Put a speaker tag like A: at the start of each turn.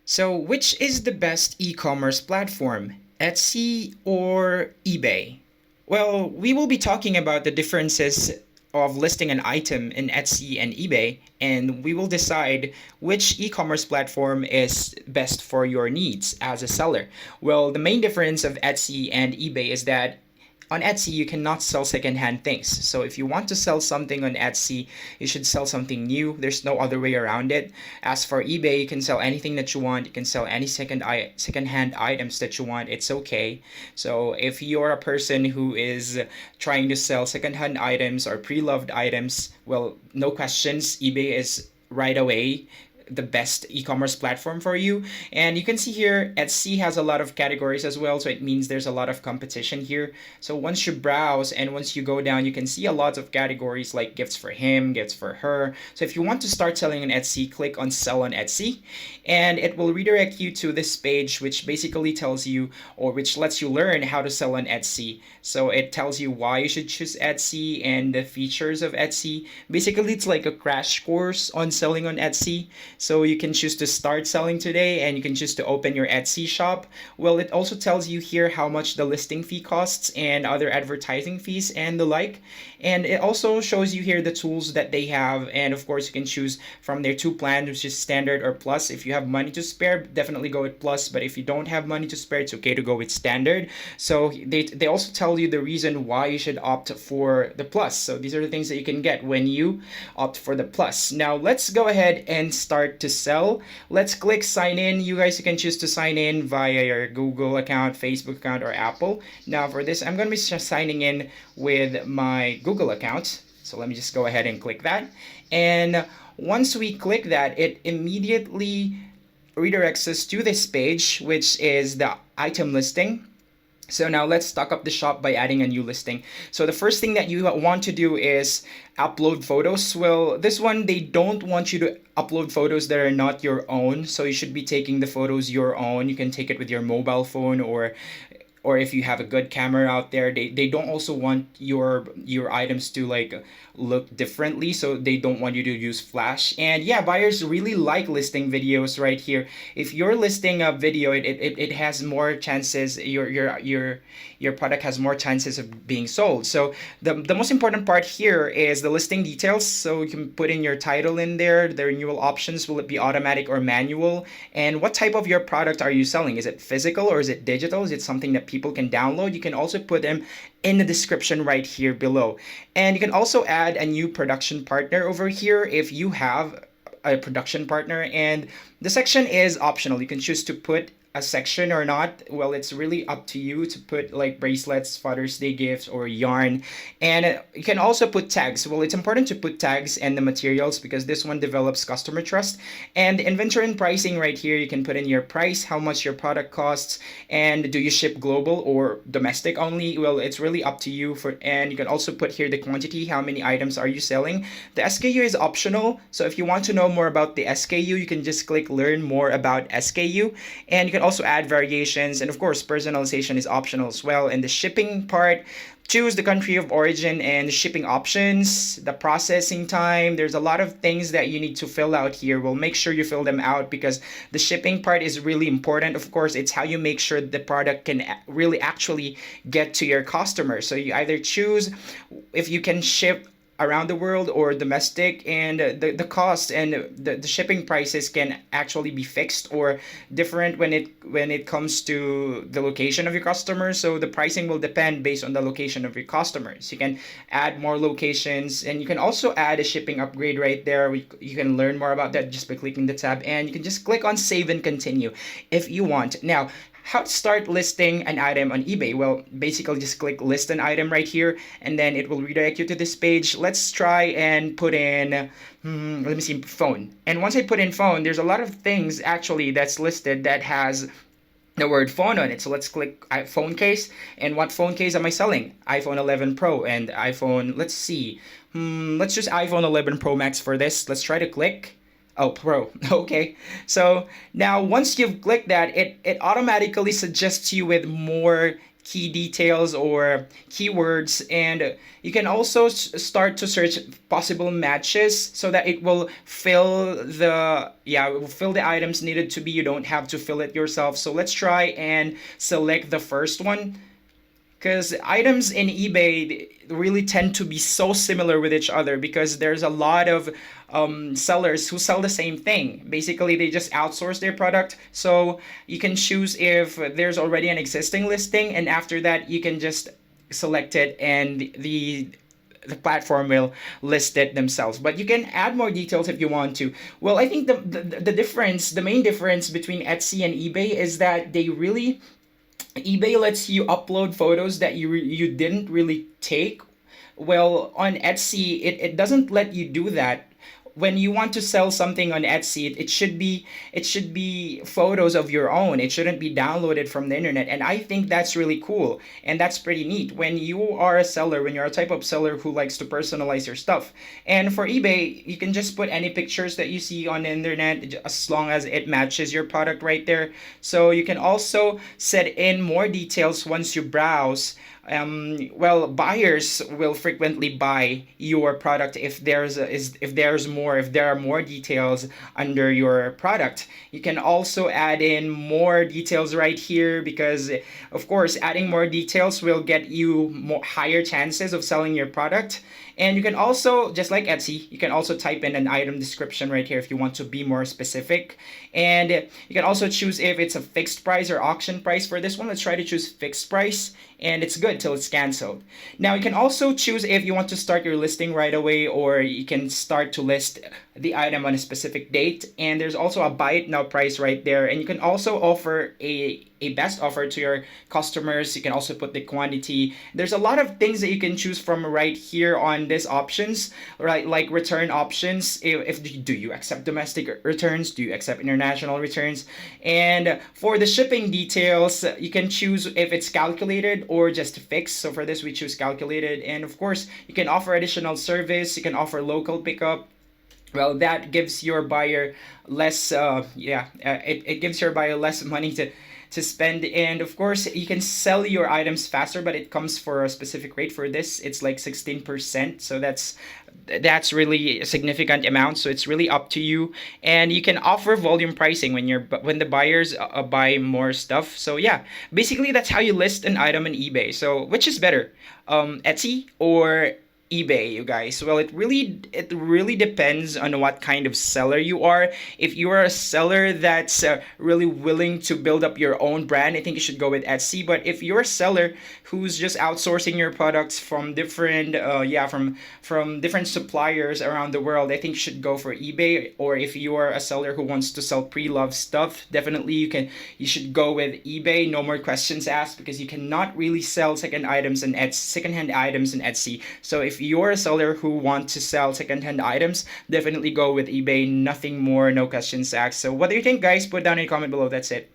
A: So, which is the best e-commerce platform, Etsy or eBay? Well, we will be talking about the differences of listing an item in Etsy and eBay, and we will decide which e-commerce platform is best for your needs as a seller. Well, the main difference of Etsy and eBay is that on Etsy, you cannot sell secondhand things. So if you want to sell something on Etsy, you should sell something new. There's no other way around it. As for eBay, you can sell anything that you want. You can sell any secondhand items that you want. It's okay. So if you're a person who is trying to sell secondhand items or pre-loved items, well, no questions. eBay is right away the best e-commerce platform for you. And you can see here Etsy has a lot of categories as well, so it means there's a lot of competition here. So once you browse and once you go down, you can see a lot of categories like gifts for him, gifts for her. So if you want to start selling on Etsy, click on sell on Etsy, and it will redirect you to this page, which basically tells you, or which lets you learn how to sell on Etsy. So it tells you why you should choose Etsy and the features of Etsy. Basically, it's like a crash course on selling on Etsy. So you can choose to start selling today and you can choose to open your Etsy shop. Well, it also tells you here how much the listing fee costs and other advertising fees and the like. And it also shows you here the tools that they have. And of course, you can choose from their two plans, which is standard or plus. If you have money to spare, definitely go with plus. But if you don't have money to spare, it's okay to go with standard. So they also tell you the reason why you should opt for the plus. So these are the things that you can get when you opt for the plus. Now let's go ahead and start to sell. Let's click sign in. You guys can choose to sign in via your Google account, Facebook account, or Apple. Now for this, I'm going to be signing in with my Google account. So let me just go ahead and click that. And once we click that, it immediately redirects us to this page, which is the item listing. So now let's stock up the shop by adding a new listing. So the first thing that you want to do is upload photos. Well, this one, they don't want you to upload photos that are not your own. So you should be taking the photos your own. You can take it with your mobile phone, or if you have a good camera out there. They don't also want your items to like look differently, so they don't want you to use flash. And yeah, buyers really like listing videos right here. If you're listing a video, it has more chances, your product has more chances of being sold. So the most important part here is the listing details. So you can put in your title in there, the renewal options, will it be automatic or manual, and what type of your product are you selling? Is it physical or is it digital? Is it something that people can download? You can also put them in the description right here below. And you can also add a new production partner over here if you have a production partner. And the section is optional. You can choose to put a section or not. Well, it's really up to you to put like bracelets, Father's Day gifts, or yarn. And you can also put tags. Well, it's important to put tags and the materials because this one develops customer trust. And inventory and pricing right here, you can put in your price, how much your product costs, and do you ship global or domestic only? Well, it's really up to you. And you can also put here the quantity, how many items are you selling. The SKU is optional. So if you want to know more about the SKU, you can just click learn more about SKU. And you can also add variations, and of course personalization is optional as well. And the shipping part, choose the country of origin and the shipping options, the processing time. There's a lot of things that you need to fill out here. Well, make sure you fill them out because the shipping part is really important. Of course, it's how you make sure the product can really actually get to your customer. So you either choose if you can ship around the world or domestic, and the cost and the shipping prices can actually be fixed or different when it comes to the location of your customers. So the pricing will depend based on the location of your customers. You can add more locations, and you can also add a shipping upgrade right there. You can learn more about that just by clicking the tab, and you can just click on save and continue if you want. Now, how to start listing an item on eBay? Well, basically just click list an item right here, and then it will redirect you to this page. Let's try and put in, let me see, phone. And once I put in phone, there's a lot of things actually that's listed that has the word phone on it. So let's click phone case. And what phone case am I selling? iPhone 11 Pro and iPhone, let's see. Let's choose iPhone 11 Pro Max for this. Let's try to click. Oh, Pro. Okay. So now once you've clicked that, it automatically suggests you with more key details or keywords, and you can also start to search possible matches so that it will fill the yeah it will fill the items needed to be. You don't have to fill it yourself. So let's try and select the first one, because items in eBay really tend to be so similar with each other because there's a lot of sellers who sell the same thing. Basically, they just outsource their product. So you can choose if there's already an existing listing, and after that, you can just select it, and the platform will list it themselves. But you can add more details if you want to. Well, I think the main difference between Etsy and eBay is that eBay lets you upload photos that you didn't really take. Well, on Etsy, it doesn't let you do that. When you want to sell something on Etsy, it should be photos of your own. It shouldn't be downloaded from the internet. And I think that's really cool, and that's pretty neat. When you are a seller, when you're a type of seller who likes to personalize your stuff. And for eBay, you can just put any pictures that you see on the internet as long as it matches your product right there. So you can also set in more details once you browse. Well, buyers will frequently buy your product if if there are more details under your product. You can also add in more details right here because, of course, adding more details will get you higher chances of selling your product. And you can also, just like Etsy, you can also type in an item description right here if you want to be more specific. And you can also choose if it's a fixed price or auction price. For this one, let's try to choose fixed price, and it's good till it's canceled. Now you can also choose if you want to start your listing right away, or you can start to list the item on a specific date. And there's also a buy it now price right there. And you can also offer a best offer to your customers. You can also put the quantity. There's a lot of things that you can choose from right here on these options, right? Like return options. If do you accept domestic returns? Do you accept international returns? And for the shipping details, you can choose if it's calculated or just fixed. So for this, we choose calculated. And of course, you can offer additional service. You can offer local pickup. Well, that gives your buyer less it gives your buyer less money to spend. And of course, you can sell your items faster, but it comes for a specific rate. For this, it's like 16%, so that's really a significant amount. So it's really up to you. And you can offer volume pricing when the buyers buy more stuff. So yeah, basically that's how you list an item on eBay. So which is better, Etsy or eBay, you guys? Well, it really depends on what kind of seller you are. If you are a seller that's really willing to build up your own brand, I think you should go with Etsy. But if you're a seller who's just outsourcing your products from different from different suppliers around the world, I think you should go for eBay. Or if you are a seller who wants to sell pre-loved stuff, definitely you should go with eBay. No more questions asked, because you cannot really sell secondhand items in Etsy. So if you're a seller who wants to sell secondhand items, definitely go with eBay. Nothing more, no questions asked. So what do you think, guys? Put down in a comment below. That's it.